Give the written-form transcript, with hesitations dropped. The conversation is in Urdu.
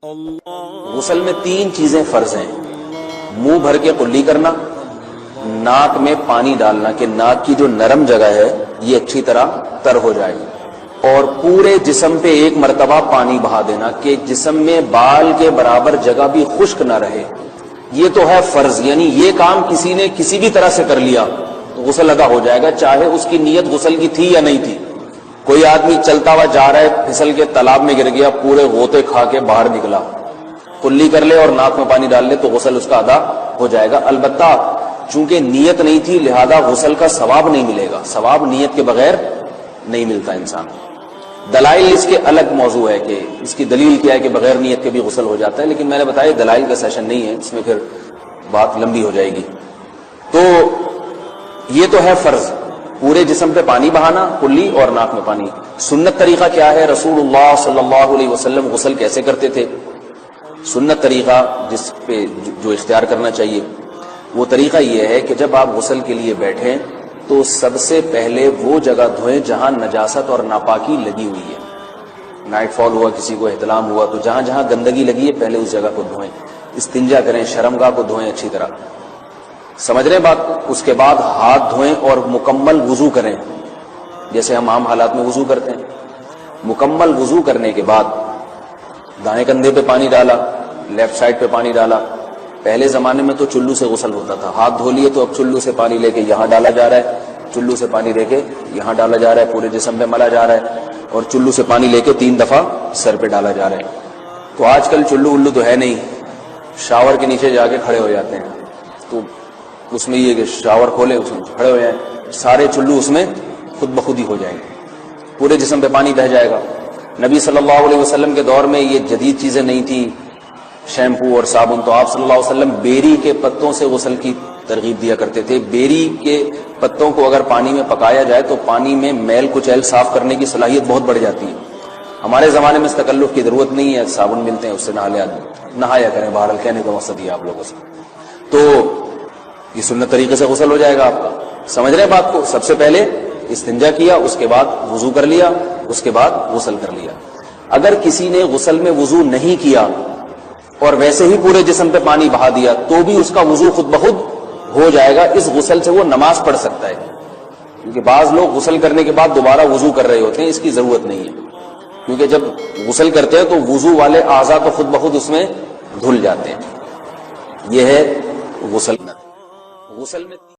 غسل میں تین چیزیں فرض ہیں: منہ بھر کے قلی کرنا، ناک میں پانی ڈالنا کہ ناک کی جو نرم جگہ ہے یہ اچھی طرح تر ہو جائے، اور پورے جسم پہ ایک مرتبہ پانی بہا دینا کہ جسم میں بال کے برابر جگہ بھی خشک نہ رہے۔ یہ تو ہے فرض، یعنی یہ کام کسی نے کسی بھی طرح سے کر لیا تو غسل ادا ہو جائے گا، چاہے اس کی نیت غسل کی تھی یا نہیں تھی۔ کوئی آدمی چلتا ہوا جا رہا ہے، پھسل کے تالاب میں گر گیا، پورے غوطے کھا کے باہر نکلا، قلی کر لے اور ناک میں پانی ڈال لے تو غسل اس کا ادا ہو جائے گا۔ البتہ چونکہ نیت نہیں تھی لہذا غسل کا ثواب نہیں ملے گا، ثواب نیت کے بغیر نہیں ملتا انسان۔ دلائل اس کے الگ موضوع ہے کہ اس کی دلیل کیا ہے کہ بغیر نیت کے بھی غسل ہو جاتا ہے، لیکن میں نے بتایا دلائل کا سیشن نہیں ہے، اس میں پھر بات لمبی ہو جائے گی۔ تو یہ تو ہے فرض، پورے جسم پہ پانی بہانا، قلی اور ناک میں پانی۔ سنت طریقہ کیا ہے؟ رسول اللہ صلی اللہ علیہ وسلم غسل کیسے کرتے تھے؟ سنت طریقہ جس پہ جو اختیار کرنا چاہیے وہ طریقہ یہ ہے کہ جب آپ غسل کے لیے بیٹھیں تو سب سے پہلے وہ جگہ دھوئیں جہاں نجاست اور ناپاکی لگی ہوئی ہے۔ نائٹ فال ہوا، کسی کو احتلام ہوا، تو جہاں جہاں گندگی لگی ہے پہلے اس جگہ کو دھوئیں، استنجا کریں، شرمگاہ کو دھوئیں اچھی طرح، سمجھ رہے بات کو؟ اس کے بعد ہاتھ دھوئیں اور مکمل وضو کریں جیسے ہم عام حالات میں وضو کرتے ہیں۔ مکمل وضو کرنے کے بعد دائیں کندھے پہ پانی ڈالا، لیفٹ سائڈ پہ پانی ڈالا۔ پہلے زمانے میں تو چلو سے غسل ہوتا تھا، ہاتھ دھو لیے تو اب چلو سے پانی لے کے یہاں ڈالا جا رہا ہے، چلو سے پانی لے کے یہاں ڈالا جا رہا ہے، پورے جسم پہ ملا جا رہا ہے، اور چلو سے پانی لے کے 3 دفعہ سر پہ ڈالا جا رہا ہے۔ تو آج کل چلو الو تو ہے نہیں، شاور کے نیچے جا کے کھڑے ہو جاتے ہیں، تو اس میں یہ کہ شاور کھولے اس میں کھڑے ہو جائیں، سارے چلو اس میں خود بخود ہی ہو جائیں گے، پورے جسم پہ پانی بہہ جائے گا۔ نبی صلی اللہ علیہ وسلم کے دور میں یہ جدید چیزیں نہیں تھی، شیمپو اور صابن، تو آپ صلی اللہ علیہ وسلم بیری کے پتوں سے غسل کی ترغیب دیا کرتے تھے۔ بیری کے پتوں کو اگر پانی میں پکایا جائے تو پانی میں میل کچیل صاف کرنے کی صلاحیت بہت بڑھ جاتی ہے۔ ہمارے زمانے میں اس تکلف کی ضرورت نہیں ہے، صابن ملتے ہیں اس سے نہایا کریں، بہرحال کہنے کا مقصد یہ آپ لوگوں سے۔ تو یہ سنت طریقے سے غسل ہو جائے گا آپ کا، سمجھ رہے بات کو؟ سب سے پہلے استنجا کیا، اس کے بعد وضو کر لیا، اس کے بعد غسل کر لیا۔ اگر کسی نے غسل میں وضو نہیں کیا اور ویسے ہی پورے جسم پہ پانی بہا دیا تو بھی اس کا وضو خود بخود ہو جائے گا، اس غسل سے وہ نماز پڑھ سکتا ہے، کیونکہ بعض لوگ غسل کرنے کے بعد دوبارہ وضو کر رہے ہوتے ہیں، اس کی ضرورت نہیں ہے، کیونکہ جب غسل کرتے ہیں تو وضو والے اعضاء تو خود بخود اس میں دھل جاتے ہیں۔ یہ ہے غسل میں